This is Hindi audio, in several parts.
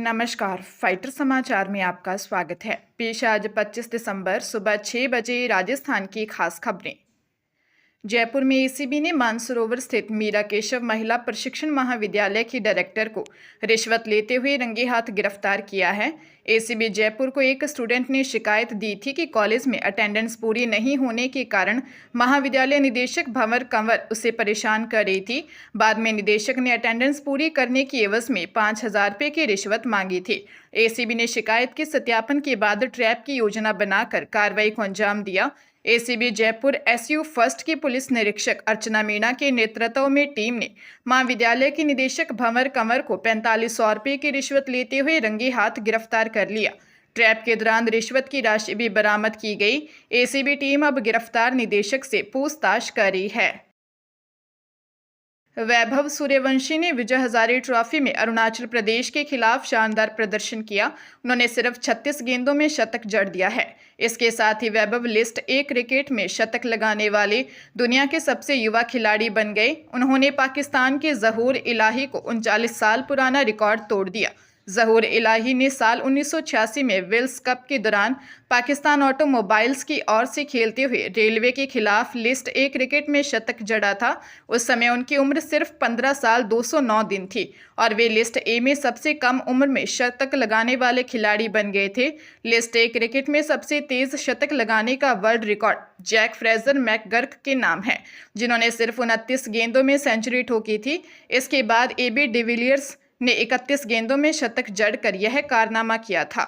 नमस्कार, फाइटर समाचार में आपका स्वागत है। पेश आज 25 दिसंबर सुबह 6 बजे राजस्थान की खास खबरें। जयपुर में एसीबी ने मानसरोवर स्थित मीरा केशव महिला प्रशिक्षण महाविद्यालय की डायरेक्टर को रिश्वत लेते हुए रंगे हाथ गिरफ्तार किया है। एसीबी जयपुर को एक स्टूडेंट ने शिकायत दी थी कि कॉलेज में अटेंडेंस पूरी नहीं होने के कारण महाविद्यालय निदेशक भंवर कंवर उसे परेशान कर रही थी। बाद में निदेशक ने अटेंडेंस पूरी करने की एवज में 5,000 रुपये की रिश्वत मांगी थी। एसीबी ने शिकायत के सत्यापन के बाद ट्रैप की योजना बनाकर कार्रवाई को अंजाम दिया। एसीबी जयपुर एसयू फर्स्ट की पुलिस निरीक्षक अर्चना मीणा के नेतृत्व में टीम ने महाविद्यालय के निदेशक भंवर कंवर को 4500 रुपये की रिश्वत लेते हुए रंगे हाथ गिरफ्तार कर लिया। ट्रैप के दौरान रिश्वत की राशि भी बरामद की गई। एसीबी टीम अब गिरफ्तार निदेशक से पूछताछ कर रही है। वैभव सूर्यवंशी ने विजय हजारे ट्रॉफी में अरुणाचल प्रदेश के खिलाफ शानदार प्रदर्शन किया। उन्होंने सिर्फ 36 गेंदों में शतक जड़ दिया है। इसके साथ ही वैभव लिस्ट ए क्रिकेट में शतक लगाने वाले दुनिया के सबसे युवा खिलाड़ी बन गए। उन्होंने पाकिस्तान के जहूर इलाही को 39 साल पुराना रिकॉर्ड तोड़ दिया। जहूर इलाही ने साल 1986 में विल्स कप के दौरान पाकिस्तान ऑटोमोबाइल्स की ओर से खेलते हुए रेलवे के खिलाफ लिस्ट ए क्रिकेट में शतक जड़ा था। उस समय उनकी उम्र सिर्फ 15 साल 209 दिन थी और वे लिस्ट ए में सबसे कम उम्र में शतक लगाने वाले खिलाड़ी बन गए थे। लिस्ट ए क्रिकेट में सबसे तेज शतक लगाने का world record Jake Fraser McGurk के नाम है, जिन्होंने सिर्फ 29 गेंदों में सेंचुरी ठोकी थी। इसके बाद एबी डिविलियर्स ने 31 गेंदों में शतक जड़कर यह कारनामा किया था।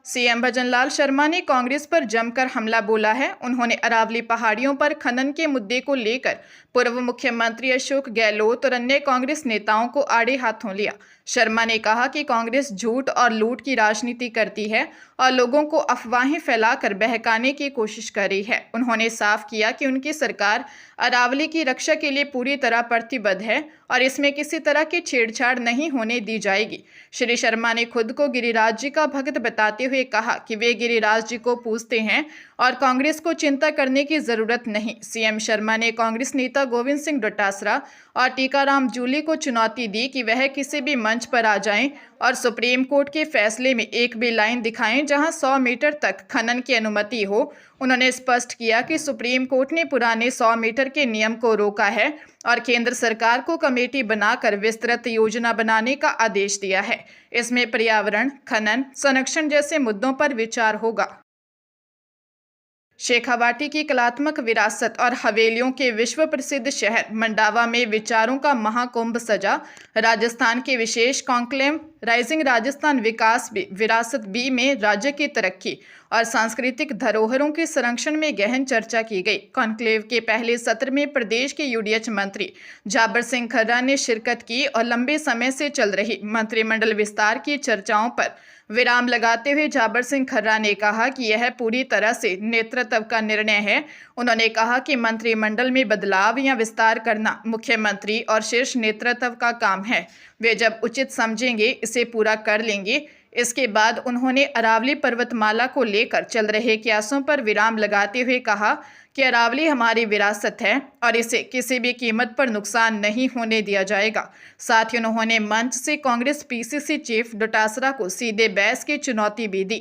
सीएम भजनलाल शर्मा ने कांग्रेस पर जमकर हमला बोला है। उन्होंने अरावली पहाड़ियों पर खनन के मुद्दे को लेकर पूर्व मुख्यमंत्री अशोक गहलोत और अन्य कांग्रेस नेताओं को आड़े हाथों लिया। शर्मा ने कहा कि कांग्रेस झूठ और लूट की राजनीति करती है और लोगों को अफवाहें फैलाकर बहकाने की कोशिश कर रही है। उन्होंने साफ किया कि उनकी सरकार अरावली की रक्षा के लिए पूरी तरह प्रतिबद्ध है और इसमें किसी तरह की छेड़छाड़ नहीं होने दी जाएगी। श्री शर्मा ने खुद को गिरिराज जी का भक्त बताते हुए कहा कि वे गिरिराज जी को पूजते हैं और कांग्रेस को चिंता करने की जरूरत नहीं। सीएम शर्मा ने कांग्रेस नेता गोविंद सिंह डोटासरा और टीकाराम जूली को चुनौती दी कि वह किसी भी मंच पर आ जाएं और सुप्रीम कोर्ट के फैसले में एक भी लाइन दिखाएं जहां 100 मीटर तक खनन की अनुमति हो। उन्होंने स्पष्ट किया कि सुप्रीम कोर्ट ने पुराने 100 मीटर के नियम को रोका है और केंद्र सरकार को कमेटी बनाकर विस्तृत योजना बनाने का आदेश दिया है। इसमें पर्यावरण, खनन, संरक्षण जैसे मुद्दों पर विचार होगा। शेखावाटी की कलात्मक विरासत और हवेलियों के विश्व प्रसिद्ध शहर मंडावा में विचारों का महाकुंभ सजा। राजस्थान के विशेष कॉन्क्लेव राइजिंग राजस्थान विकास विरासत बी में राज्य की तरक्की और सांस्कृतिक धरोहरों के संरक्षण में गहन चर्चा की गई। कॉन्क्लेव के पहले सत्र में प्रदेश के यूडीएच मंत्री जाबर सिंह खर्रा ने शिरकत की और लंबे समय से चल रही मंत्रिमंडल विस्तार की चर्चाओं पर विराम लगाते हुए जाबर सिंह खर्रा ने कहा कि यह पूरी तरह से नेतृत्व का निर्णय है। उन्होंने कहा कि मंत्रिमंडल में बदलाव या विस्तार करना मुख्यमंत्री और शीर्ष नेतृत्व का काम है। वे जब उचित समझेंगे इसे पूरा कर लेंगे। इसके बाद उन्होंने अरावली पर्वतमाला को लेकर चल रहे प्रयासों पर विराम लगाते हुए कहा कि अरावली हमारी विरासत है और इसे किसी भी कीमत पर नुकसान नहीं होने दिया जाएगा। साथ ही उन्होंने मंच से कांग्रेस पीसीसी चीफ डोटासरा को सीधे बहस की चुनौती भी दी।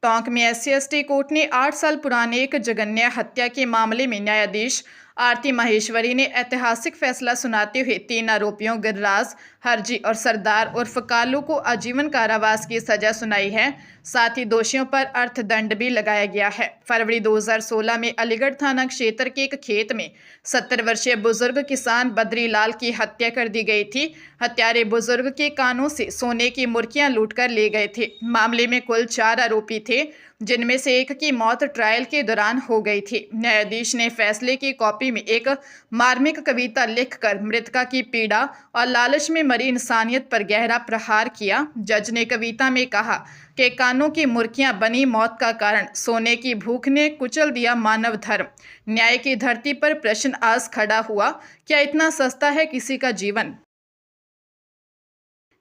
टोंक में SC/ST कोर्ट ने 8 साल पुराने एक जघन्य हत्या के मामले में न्यायाधीश आरती माहेश्वरी ने ऐतिहासिक फैसला सुनाते हुए 3 आरोपियों गिरिराज, हरजी और सरदार उर्फ कालू को आजीवन कारावास की सजा सुनाई है। साथ ही दोषियों पर अर्थदंड भी लगाया गया है। फरवरी 2016 में अलीगढ़ थाना क्षेत्र के एक खेत में 70 वर्षीय बुजुर्ग किसान बद्रीलाल की हत्या कर दी गई थी। हत्यारे बुजुर्ग के कानों से सोने की मुर्कियां लूटकर ले गए थे। मामले में कुल 4 आरोपी थे, जिनमें से एक की मौत ट्रायल के दौरान हो गई थी। न्यायाधीश ने फैसले की कॉपी में एक मार्मिक कविता लिखकर मृतका की पीड़ा और लालच में मरी इंसानियत पर गहरा प्रहार किया। जज ने कविता में कहा कि कानों की मुर्कियां बनी मौत का कारण, सोने की भूख ने कुचल दिया मानव धर्म। न्याय की धरती पर प्रश्न आज खड़ा हुआ, क्या इतना सस्ता है किसी का जीवन?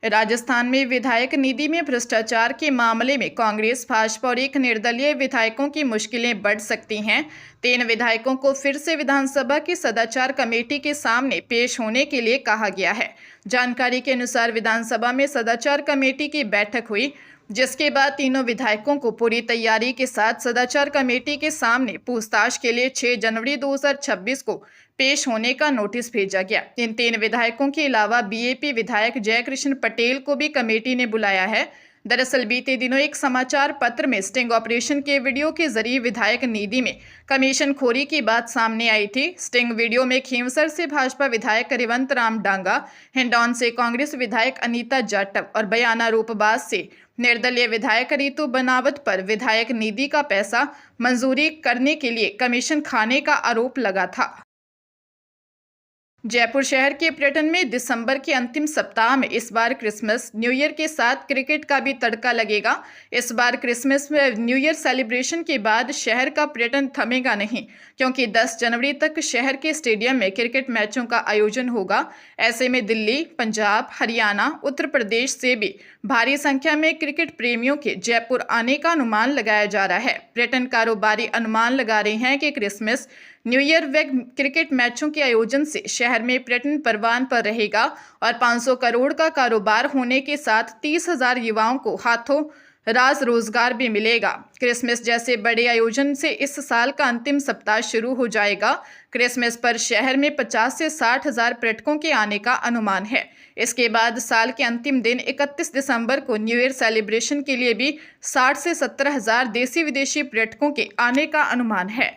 राजस्थान में विधायक निधि में भ्रष्टाचार के मामले में कांग्रेस, भाजपा और एक निर्दलीय विधायकों की मुश्किलें बढ़ सकती हैं। 3 विधायकों को फिर से विधानसभा की सदाचार कमेटी के सामने पेश होने के लिए कहा गया है। जानकारी के अनुसार विधानसभा में सदाचार कमेटी की बैठक हुई, जिसके बाद तीनों विधायकों को पूरी तैयारी के साथ सदाचार कमेटी के सामने पूछताछ के लिए 6 जनवरी 2026 को पेश होने का नोटिस भेजा गया। इन 3 विधायकों के अलावा बीएपी विधायक जयकृष्ण पटेल को भी कमेटी ने बुलाया है। दरअसल बीते दिनों एक समाचार पत्र में स्टिंग ऑपरेशन के वीडियो के जरिए विधायक निधि में कमीशन खोरी की बात सामने आई थी। स्टिंग वीडियो में खींवसर से भाजपा विधायक रिवंत राम डांगा, हिंडौन से कांग्रेस विधायक अनीता जाटव और बयाना रूपबाज से निर्दलीय विधायक रितु बनावत पर विधायक निधि का पैसा मंजूरी करने के लिए कमीशन खाने का आरोप लगा था। जयपुर शहर के पर्यटन में दिसंबर के अंतिम सप्ताह में इस बार क्रिसमस न्यू ईयर के साथ क्रिकेट का भी तड़का लगेगा। इस बार क्रिसमस में न्यू ईयर सेलिब्रेशन के बाद शहर का पर्यटन थमेगा नहीं, क्योंकि 10 जनवरी तक शहर के स्टेडियम में क्रिकेट मैचों का आयोजन होगा। ऐसे में दिल्ली, पंजाब, हरियाणा, उत्तर प्रदेश से भी भारी संख्या में क्रिकेट प्रेमियों के जयपुर आने का अनुमान लगाया जा रहा है। पर्यटन कारोबारी अनुमान लगा रहे हैं कि क्रिसमस, न्यू ईयर व क्रिकेट मैचों के आयोजन से शहर में पर्यटन परवान पर रहेगा और 500 करोड़ का कारोबार होने के साथ 30,000 युवाओं को हाथों राज रोजगार भी मिलेगा। क्रिसमस जैसे बड़े आयोजन से इस साल का अंतिम सप्ताह शुरू हो जाएगा। क्रिसमस पर शहर में 50 से 60,000 पर्यटकों के आने का अनुमान है। इसके बाद साल के अंतिम दिन 31 दिसंबर को न्यू ईयर सेलिब्रेशन के लिए भी 60 से 70,000 देसी विदेशी पर्यटकों के आने का अनुमान है।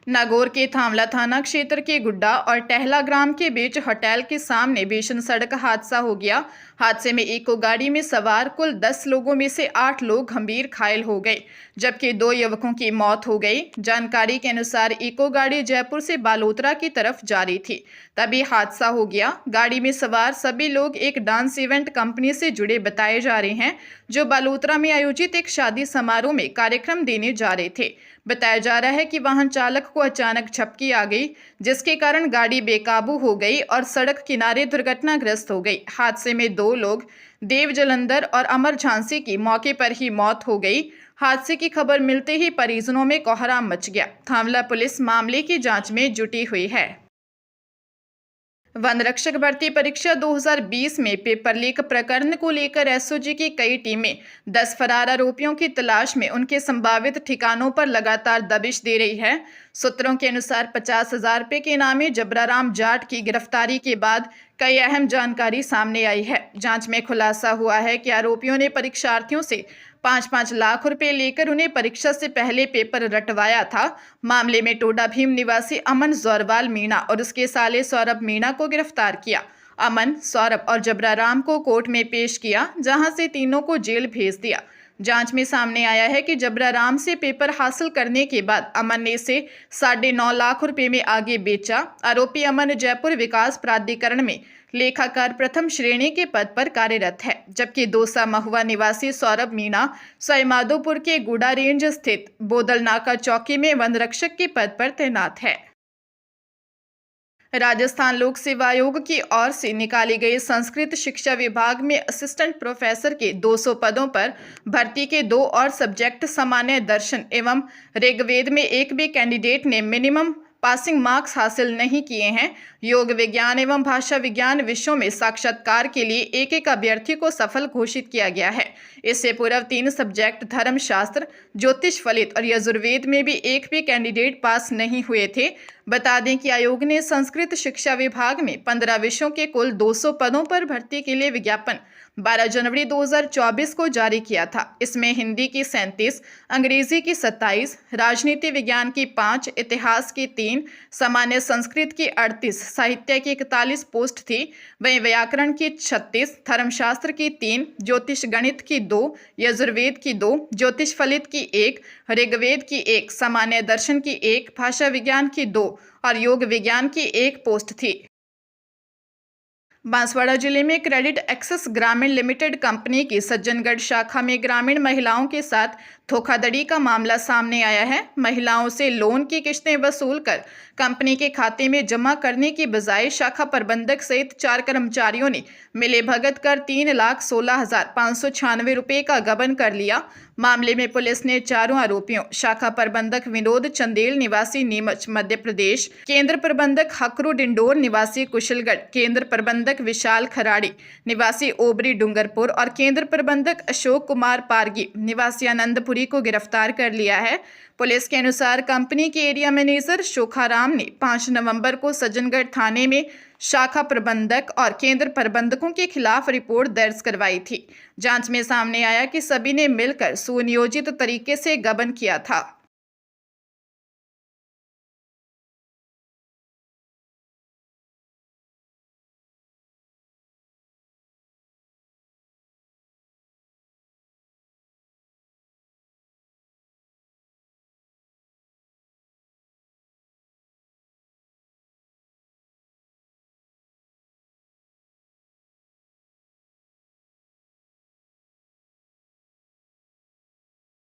नागौर के थांवला थाना क्षेत्र के गुड्डा और टहला ग्राम के बीच होटल के सामने भीषण सड़क हादसा हो गया। हादसे में इको गाड़ी में सवार कुल 10 लोगों में से 8 लोग गंभीर घायल हो गए, जबकि 2 युवकों की मौत हो गई। जानकारी के अनुसार इको गाड़ी जयपुर से बालोतरा की तरफ जा रही थी, तभी हादसा हो गया। गाड़ी में सवार सभी लोग एक डांस इवेंट कंपनी से जुड़े बताए जा रहे हैं, जो बालोतरा में आयोजित एक शादी समारोह में कार्यक्रम देने जा रहे थे। बताया जा रहा है कि वाहन चालक को अचानक झपकी आ गई, जिसके कारण गाड़ी बेकाबू हो गई और सड़क किनारे दुर्घटनाग्रस्त हो गई। हादसे में 2 लोग देव जलंधर और अमर झांसी की मौके पर ही मौत हो गई। हादसे की खबर मिलते ही परिजनों में कोहराम मच गया। थांवला पुलिस मामले की जांच में जुटी हुई है। वन रक्षक भर्ती परीक्षा 2020 में पेपर लीक प्रकरण को लेकर एसओजी की कई टीमें 10 फरार आरोपियों की तलाश में उनके संभावित ठिकानों पर लगातार दबिश दे रही है। सूत्रों के अनुसार 50,000 रुपये के इनामी जबराराम जाट की गिरफ्तारी के बाद कई अहम जानकारी सामने आई है। जांच में खुलासा हुआ है कि आरोपियों ने परीक्षार्थियों से 5-5 लाख रुपए लेकर उन्हें परीक्षा से पहले पेपर रटवाया था। मामले में टोडा भीम निवासी अमन जोरवाल मीणा और उसके साले सौरभ मीणा को गिरफ्तार किया। अमन, सौरभ और जबराराम को कोर्ट में पेश किया, जहां से तीनों को जेल भेज दिया। जांच में सामने आया है कि जबराराम से पेपर हासिल करने के बाद अमन ने इसे 9.5 लाख रुपए में आगे बेचा। आरोपी अमन जयपुर विकास प्राधिकरण में लेखाकार प्रथम श्रेणी के पद पर कार्यरत है, जबकि दौसा महुआ निवासी सौरभ मीणा सवाईमाधोपुर के गुडा रेंज स्थित बोदलनाका चौकी में वन रक्षक के पद पर तैनात है। राजस्थान लोक सेवा आयोग की ओर से निकाली गई संस्कृत शिक्षा विभाग में असिस्टेंट प्रोफेसर के 200 पदों पर भर्ती के 2 और सब्जेक्ट सामान्य दर्शन एवं ऋग्वेद में एक भी कैंडिडेट ने मिनिमम पासिंग मार्क्स हासिल नहीं किए हैं। योग विज्ञान एवं भाषा विज्ञान विषयों में साक्षात्कार के लिए एक अभ्यर्थी को सफल घोषित किया गया है। इससे पूर्व 3 सब्जेक्ट धर्मशास्त्र, ज्योतिष फलित और यजुर्वेद में भी एक भी कैंडिडेट पास नहीं हुए थे। बता दें कि आयोग ने संस्कृत शिक्षा विभाग में 15 विषयों के कुल 200 पदों पर भर्ती के लिए विज्ञापन 12 जनवरी 2024 को जारी किया था। इसमें हिंदी की 37, अंग्रेजी की 27, राजनीति विज्ञान की 5, इतिहास की 3, सामान्य संस्कृत की 38, साहित्य की 41 पोस्ट थी। वहीं व्याकरण की 36, धर्मशास्त्र की 3, ज्योतिष गणित की 2, यजुर्वेद की 2, ज्योतिष फलित की 1, ऋग्वेद की 1, सामान्य दर्शन की 1, भाषा विज्ञान की 2 और योग विज्ञान की 1 पोस्ट थी। बांसवाड़ा जिले में क्रेडिट एक्सेस ग्रामीण लिमिटेड कंपनी की सज्जनगढ़ शाखा में ग्रामीण महिलाओं के साथ धोखाधड़ी का मामला सामने आया है। महिलाओं से लोन की किश्तें वसूल कर कंपनी के खाते में जमा करने की बजाय शाखा प्रबंधक सहित 4 कर्मचारियों ने मिलीभगत कर 3,16,596 रुपए का गबन कर लिया। मामले में पुलिस ने चारों आरोपियों शाखा प्रबंधक विनोद चंदेल निवासी नीमच मध्य प्रदेश, केंद्र प्रबंधक हकरू डिंडोर निवासी कुशलगढ़, केंद्र प्रबंधक विशाल खराड़ी निवासी ओबरी डूंगरपुर और केंद्र प्रबंधक अशोक कुमार पारगी निवासी आनंदपुरी को गिरफ्तार कर लिया है। पुलिस के अनुसार कंपनी के एरिया मैनेजर शोखाराम ने 5 नवंबर को सज्जनगढ़ थाने में शाखा प्रबंधक और केंद्र प्रबंधकों के खिलाफ रिपोर्ट दर्ज करवाई थी। जांच में सामने आया कि सभी ने मिलकर सुनियोजित तरीके से गबन किया था।